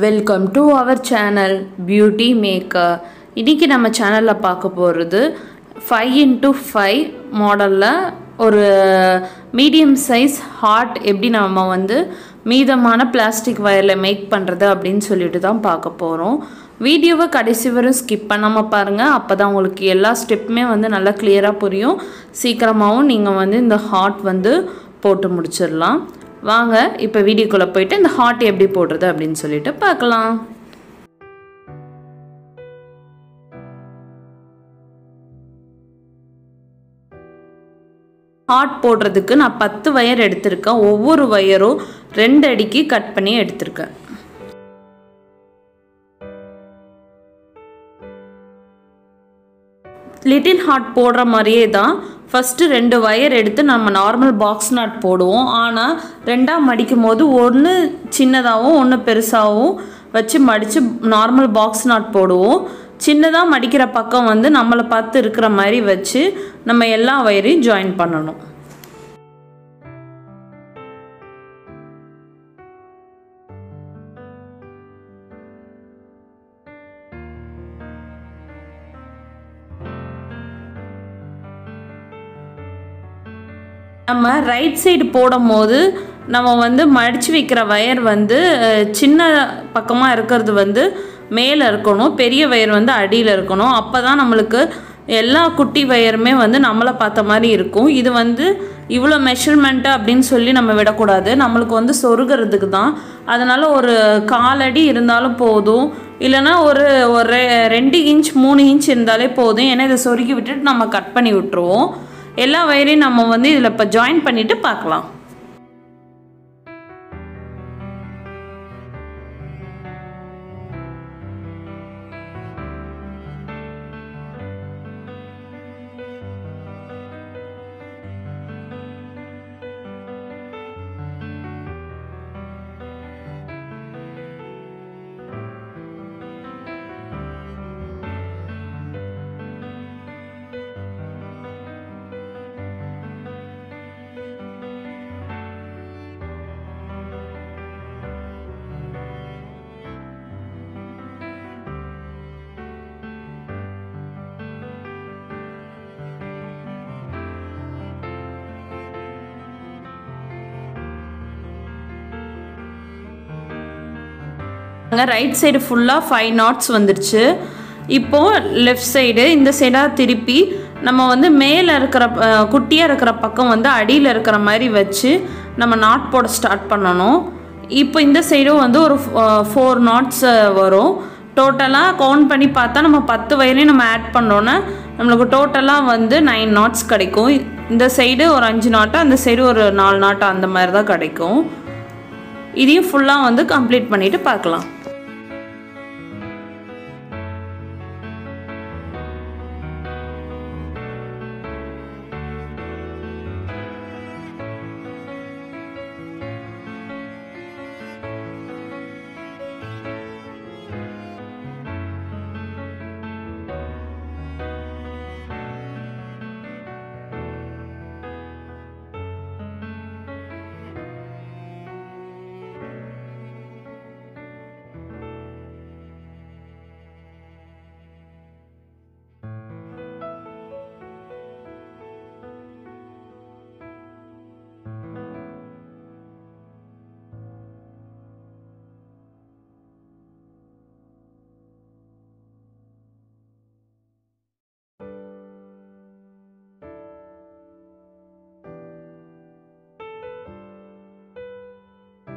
Welcome to our channel beauty maker. இன்றைக்கி நம்ம சேனலில் பார்க்க போகிறது 5x5 மாடலில் ஒரு மீடியம் சைஸ் ஹார்ட் எப்படி நம்ம மீதமான பிளாஸ்டிக் வயரில் மேக் பண்ணுறது அப்படின்னு சொல்லிட்டு தான் பார்க்க போகிறோம். வீடியோவை கடைசி வரை ஸ்கிப் பண்ணாமல் பாருங்கள். அப்போ தான் உங்களுக்கு எல்லா ஸ்டெப்புமே நல்லா கிளியராக புரியும். சீக்கிரமாகவும் நீங்கள் இந்த ஹார்ட் போட்டு முடிச்சிடலாம். வாங்க இப்போ வீடியோக்குள்ளே போயிட்டு இந்த ஹார்ட் எப்படி போடுறது அப்படின்னு சொல்லிட்டு பார்க்கலாம். ஹார்ட் போடுறதுக்கு நான் 10 வயர் எடுத்திருக்கேன். ஒவ்வொரு வயரும் 2 அடிக்கு கட் பண்ணி எடுத்திருக்கேன். லிட்டில் ஹார்ட் போடுற மாதிரியே தான் ஃபஸ்ட்டு 2 வயர் எடுத்து நம்ம நார்மல் பாக்ஸ் நாட் போடுவோம். ஆனால் 2ஆக மடிக்கும் போது ஒன்று சின்னதாகவும் ஒன்று பெருசாகவும் வச்சு மடித்து நார்மல் பாக்ஸ் நாட் போடுவோம். சின்னதாக மடிக்கிற பக்கம் நம்மளை பார்த்து இருக்கிற மாதிரி வச்சு நம்ம எல்லா வயரையும் ஜாயின் பண்ணணும். நம்ம ரைட் சைடு போடும் போது நம்ம மடித்து வைக்கிற வயர் சின்ன பக்கமாக இருக்கிறது மேலே இருக்கணும், பெரிய வயர் அடியில் இருக்கணும். அப்போ தான் நம்மளுக்கு எல்லா குட்டி வயருமே நம்மளை பார்த்த மாதிரி இருக்கும். இது இவ்வளோ மெஷர்மெண்ட்டு அப்படின்னு சொல்லி நம்ம விடக்கூடாது. நம்மளுக்கு சொருகிறதுக்கு தான். அதனால் ஒரு 1/4 அடி இருந்தாலும் போதும், இல்லைனா ஒரு 2 இன்ச் 3 இன்ச் இருந்தாலே போதும். ஏன்னா இதை சொருகி விட்டுட்டு நம்ம கட் பண்ணி விட்டுருவோம். எல்லா வயரையும் நம்ம இதில் இப்போ ஜாயின் பண்ணிவிட்டு பார்க்கலாம். ரைட் சைடு ஃபுல்லாக 5 knots வந்துருச்சு. இப்போது லெஃப்ட் சைடு இந்த சைடாக திருப்பி நம்ம மேலே இருக்கிற குட்டியாக இருக்கிற பக்கம் அடியில் இருக்கிற மாதிரி வச்சு நம்ம நாட் போட ஸ்டார்ட் பண்ணணும். இப்போ இந்த சைடும் ஒரு 4 knots வரும். டோட்டலாக கவுண்ட் பண்ணி பார்த்தா நம்ம 10 வயரையும் நம்ம ஆட் பண்ணோன்னா நம்மளுக்கு டோட்டலாக 9 knots கிடைக்கும். இந்த சைடு ஒரு 5 knot, அந்த சைடு ஒரு 4 knot அந்த மாதிரி தான் கிடைக்கும். இதையும் ஃபுல்லாக கம்ப்ளீட் பண்ணிவிட்டு பார்க்கலாம்.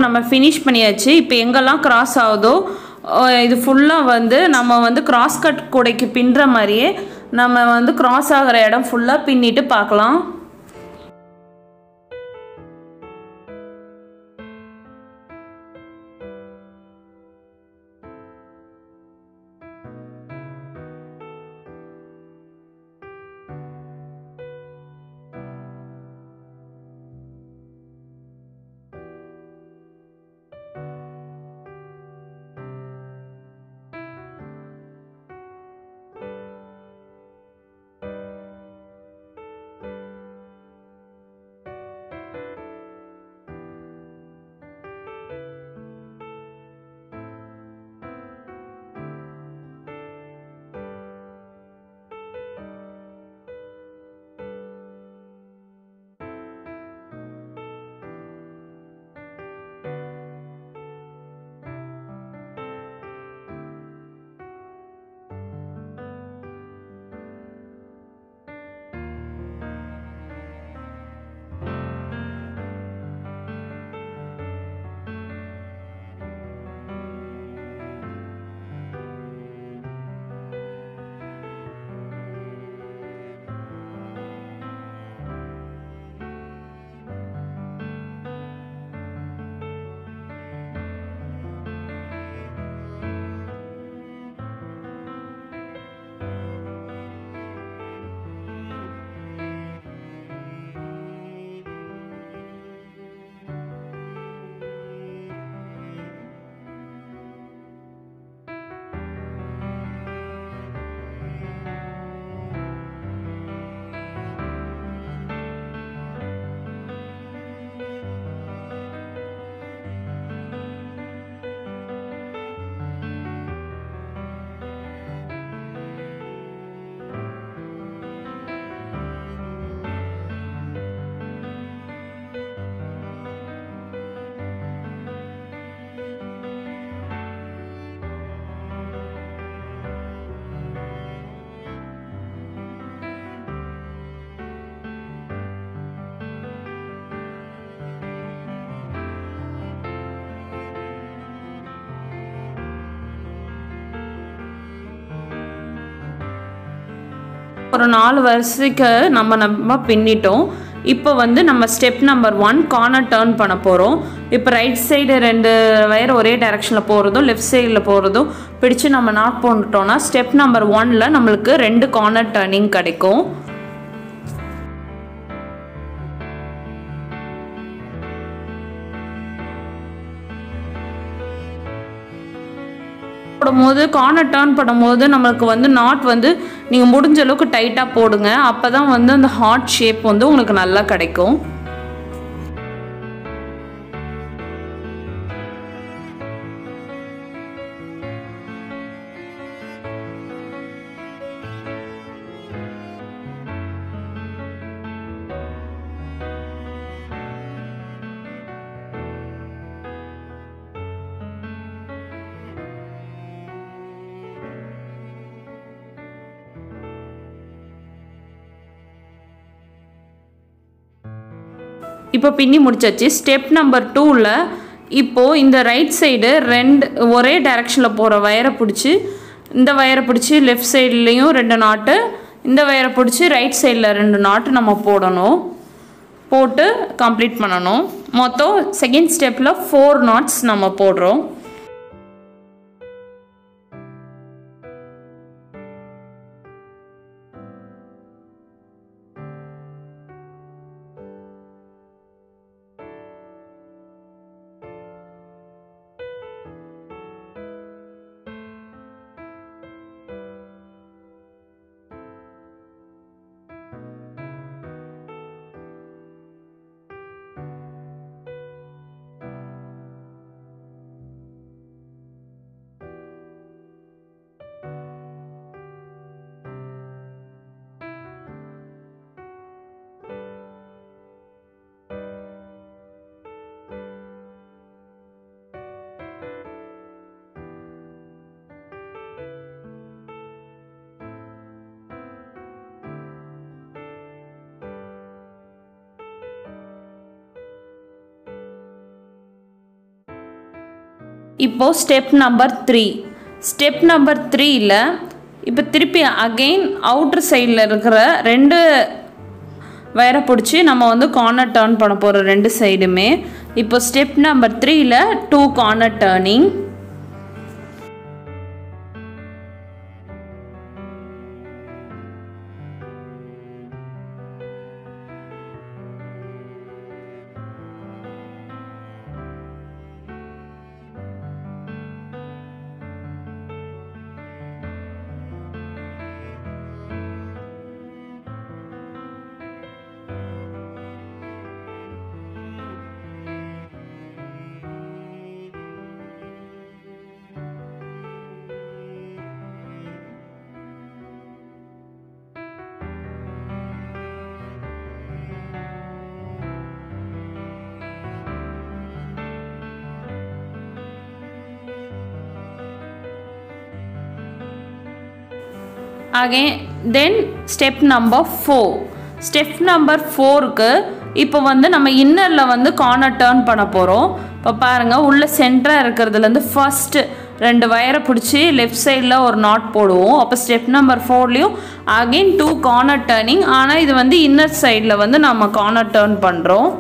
நம்ம ஃபினிஷ் பண்ணியாச்சு. இப்போ எங்கெல்லாம் கிராஸ் ஆகுதோ இது ஃபுல்லாக நம்ம கிராஸ் கட் கூடைக்கு பின்னுற மாதிரியே நம்ம கிராஸ் ஆகிற இடம் ஃபுல்லாக பின்னிட்டு பார்க்கலாம். ஒரு 4 வரிசைக்கு நம்ம பின்னிட்டோம். இப்போ வந்து நம்ம ஸ்டெப் நம்பர் 1 கார்னர் டர்ன் பண்ண போகிறோம். இப்போ ரைட் சைடு 2 வயர் ஒரே டைரெக்ஷனில் போகிறதும் லெஃப்ட் சைடில் போகிறதும் பிடிச்சு நம்ம நாட் போட்டுட்டோம்னா ஸ்டெப் நம்பர் 1ல் நம்மளுக்கு 2 கார்னர் டர்னிங் கிடைக்கும். போடும்போது கார்னர் டர்ன் பண்ணும்போது நம்மளுக்கு வந்து நாட் வந்து நீங்கள் முடிஞ்ச அளவுக்கு டைட்டாக போடுங்க. அப்போ தான் வந்து அந்த ஹார்ட் ஷேப் வந்து உங்களுக்கு நல்லா கிடைக்கும். இப்போ பின்னி முடிச்சாச்சு. ஸ்டெப் நம்பர் 2ல் இப்போது இந்த ரைட் சைடு 2 ஒரே டைரெக்ஷனில் போகிற வயரை பிடிச்சி இந்த வயரை பிடிச்சி லெஃப்ட் சைட்லேயும் 2 நாட்டு, இந்த வயரை பிடிச்சி ரைட் சைடில் 2 நாட்டு நம்ம போடணும். போட்டு கம்ப்ளீட் பண்ணணும். மொத்தம் செகண்ட் ஸ்டெப்பில் 4 நாட்ஸ் நம்ம போடுறோம். இப்போது ஸ்டெப் நம்பர் 3. ஸ்டெப் நம்பர் 3ல் இப்போ திருப்பி அகெயின் அவுட்ரு சைடில் இருக்கிற 2 வயரை பிடிச்சி நம்ம வந்து கார்னர் டர்ன் பண்ண போகிறோம் 2 சைடுமே. இப்போ ஸ்டெப் நம்பர் 3ல் 2 corner turning. Again then step number 4. Step number 4க்கு இப்போ வந்து நம்ம இன்னரில் வந்து கார்னர் டர்ன் பண்ண போகிறோம். இப்போ பாருங்கள், உள்ள சென்டராக இருக்கிறதுலேருந்து ஃபஸ்ட்டு 2 வயரை பிடிச்சி லெஃப்ட் சைடில் ஒரு நாட் போடுவோம். அப்போ ஸ்டெப் நம்பர் 4லேயும் அகெயின் 2 கார்னர் டர்னிங். ஆனால் இது வந்து இன்னர் சைடில் வந்து நம்ம கார்னர் டர்ன் பண்ணுறோம்.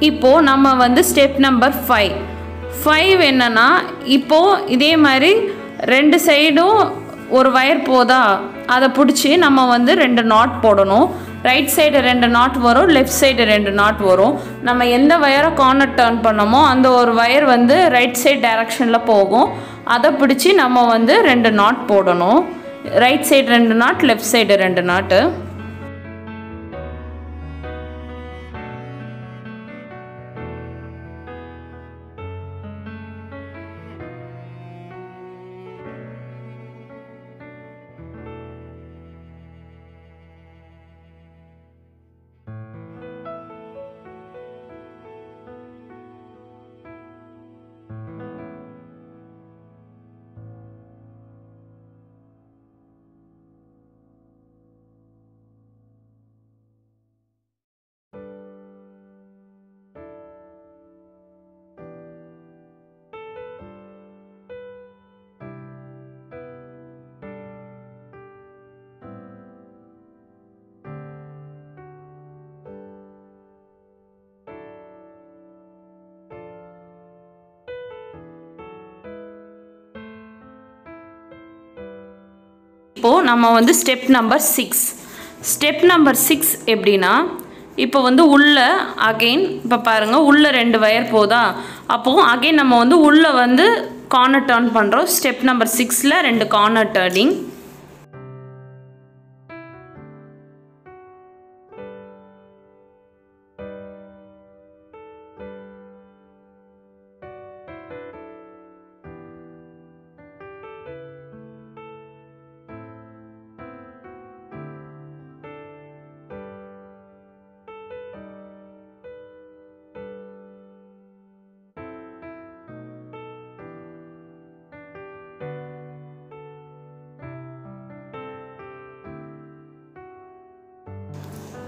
இப்போது நம்ம வந்து ஸ்டெப் நம்பர் 5 என்னன்னா, இப்போது இதே மாதிரி 2 சைடும் ஒரு வயர் போதா அதை பிடிச்சி நம்ம வந்து 2 நாட் போடணும். ரைட் சைடு 2 நாட் வரும், லெஃப்ட் சைடு 2 நாட் வரும். நம்ம எந்த வயரை கார்னர் டர்ன் பண்ணோமோ அந்த ஒரு வயர் வந்து ரைட் சைடு டைரக்ஷனில் போகும். அதை பிடிச்சி நம்ம வந்து 2 நாட் போடணும். Right side 2 not, left side 2 நாட்டு. இப்போது நம்ம வந்து ஸ்டெப் நம்பர் 6 எப்படின்னா, இப்போ வந்து உள்ளே அகெயின் இப்போ பாருங்கள் உள்ளே 2 வயர் போதா, அப்போது அகெயின் நம்ம வந்து உள்ளே வந்து கார்னர் டர்ன் பண்ணுறோம். ஸ்டெப் நம்பர் 6ல் 2 கார்னர் டர்னிங்.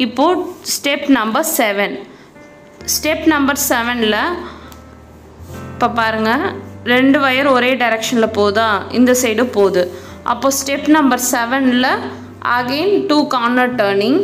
இப்போது ஸ்டெப் நம்பர் 7ல் இப்போ பாருங்கள் 2 வயர் ஒரே டைரெக்ஷனில் போதா, இந்த சைடு போகுது. அப்போது ஸ்டெப் நம்பர் 7ல் அகெயின் 2 கார்னர் டர்னிங்.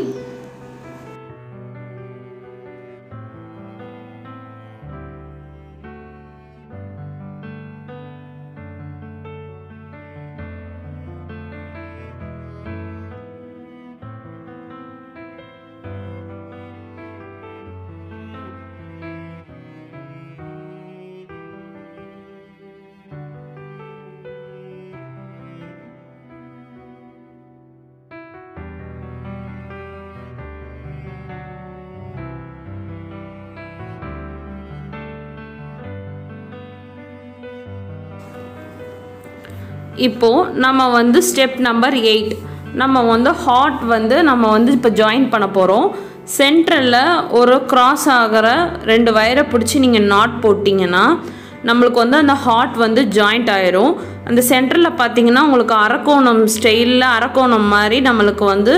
இப்போது நம்ம வந்து ஸ்டெப் நம்பர் 8 நம்ம வந்து ஹார்ட் வந்து நம்ம வந்து இப்போ ஜாயின் பண்ண போகிறோம். சென்டரில் ஒரு கிராஸ் ஆகிற 2 வயரை பிடிச்சி நீங்கள் நாட் போட்டிங்கன்னா நம்மளுக்கு வந்து அந்த ஹார்ட் வந்து ஜாயிண்ட் ஆயிரும். அந்த சென்டரில் பார்த்தீங்கன்னா உங்களுக்கு அரக்கோணம் ஸ்டைலில் அரக்கோணம் மாதிரி நம்மளுக்கு வந்து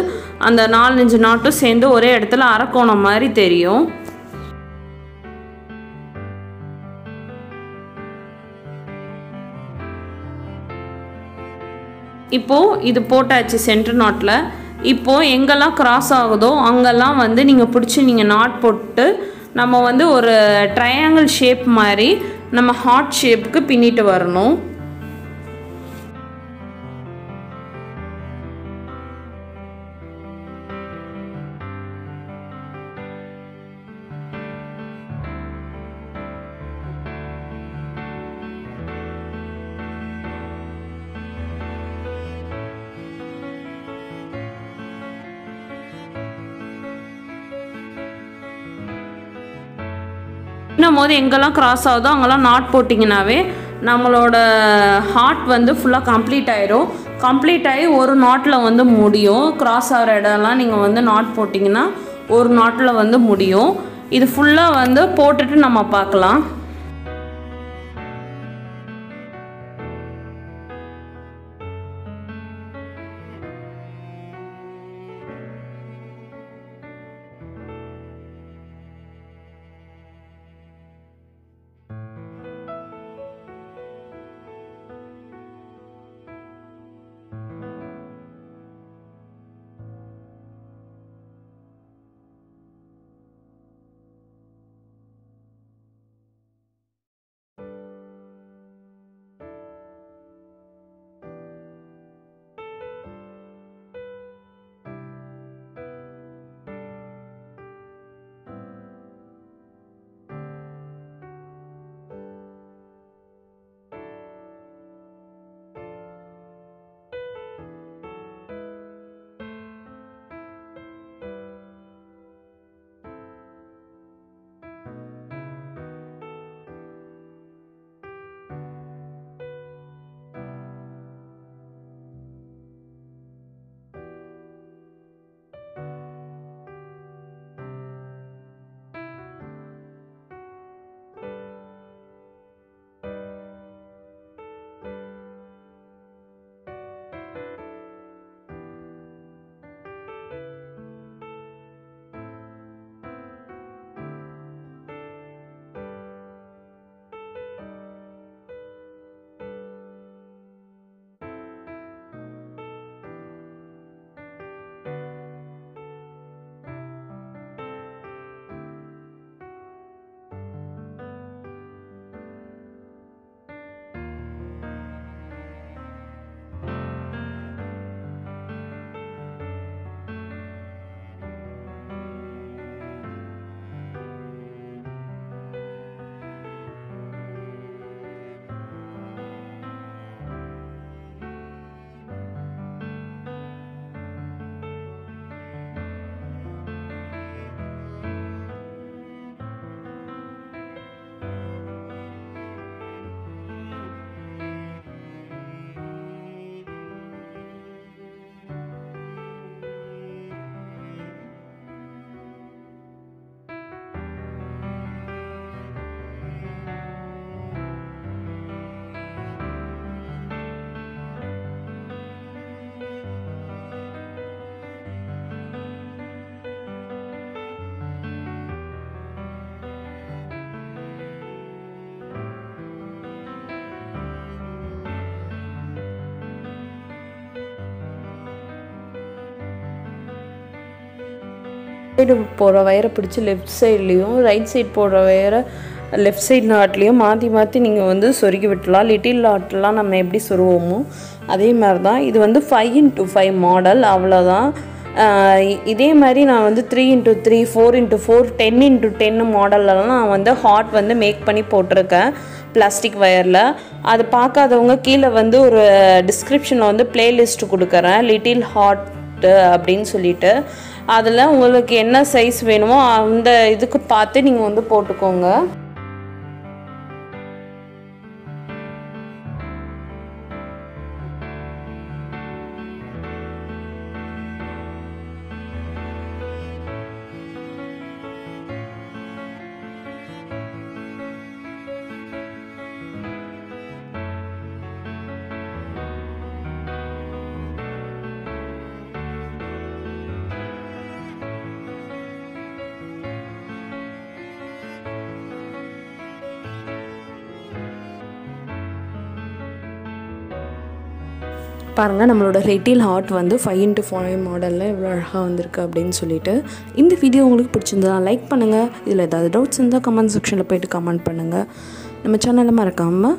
அந்த 4-5 நாட்டும் சேர்ந்து ஒரே இடத்துல அரக்கோணம் மாதிரி தெரியும். இப்போது இது போட்டாச்சு சென்டர் நாட்டில். இப்போது எங்கெல்லாம் கிராஸ் ஆகுதோ அங்கெல்லாம் வந்து நீங்கள் பிடிச்சி நீங்கள் நாட் போட்டு நம்ம வந்து ஒரு ட்ரையாங்கிள் ஷேப் மாதிரி நம்ம ஹார்ட் ஷேப்புக்கு பின்னிட்டு வரணும். இன்னும் போது எங்கெல்லாம் கிராஸ் ஆகுதோ அங்கெல்லாம் நாட் போட்டிங்கனாவே நம்மளோட ஹார்ட் வந்து ஃபுல்லாக கம்ப்ளீட் ஆயிரும். கம்ப்ளீட் ஆகி ஒரு நாட்டில் வந்து முடியும். கிராஸ் ஆகிற இடம்லாம் நீங்கள் வந்து நாட் போட்டிங்கன்னா ஒரு நாட்டில் வந்து முடியும். இது ஃபுல்லாக வந்து போட்டுட்டு நம்ம பார்க்கலாம். சைடு போகிற வயரை பிடிச்சி லெஃப்ட் சைட்லேயும் ரைட் சைடு போடுற வயரை லெஃப்ட் சைட் நாட்லேயும் மாற்றி மாற்றி நீங்கள் வந்து சொருகி விட்டுலாம். லிட்டில் நாட்லாம் நம்ம எப்படி சொருவோமோ அதே மாதிரி தான். இது வந்து 5x5 மாடல், அவ்வளோதான். இதே மாதிரி நான் வந்து 3x3, 4x4, 10x10 மாடல்லலாம் நான் வந்து ஹார்ட் வந்து மேக் பண்ணி போட்டிருக்கேன் பிளாஸ்டிக் வயரில். அது பார்க்காதவங்க கீழே வந்து ஒரு டிஸ்கிரிப்ஷனில் வந்து பிளேலிஸ்ட் கொடுக்குறேன், லிட்டில் ஹார்ட் அப்படின்னு சொல்லிட்டு. அதில் உங்களுக்கு என்ன சைஸ் வேணுமோ அந்த இதுக்கு பார்த்து நீங்கள் வந்து போட்டுக்கோங்க. பாருங்கள், நம்மளோட லிட்டில் ஹார்ட் வந்து 5x5 மாடலில் எவ்வளோ அழகாக வந்திருக்கு அப்படின்னு சொல்லிட்டு. இந்த வீடியோ உங்களுக்கு பிடிச்சிருந்தா லைக் பண்ணுங்கள். இதில் ஏதாவது டவுட்ஸ் இருந்தால் கமெண்ட் செக்ஷனில் போய்ட்டு கமெண்ட் பண்ணுங்கள். நம்ம சேனலை மறக்காமல்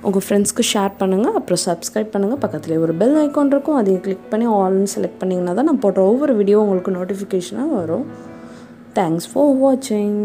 உங்கள் ஃப்ரெண்ட்ஸ்க்கு ஷேர் பண்ணுங்கள். அப்புறம் சப்ஸ்கிரைப் பண்ணுங்கள். பக்கத்துலேயே ஒரு பெல் ஐக்கான் இருக்கும், அதையும் கிளிக் பண்ணி ஆல்னு செலக்ட் பண்ணிங்கன்னா தான் நான் போடுற ஒவ்வொரு வீடியோ உங்களுக்கு நோட்டிஃபிகேஷனாக வரும். தேங்க்ஸ் ஃபார் வாட்சிங்.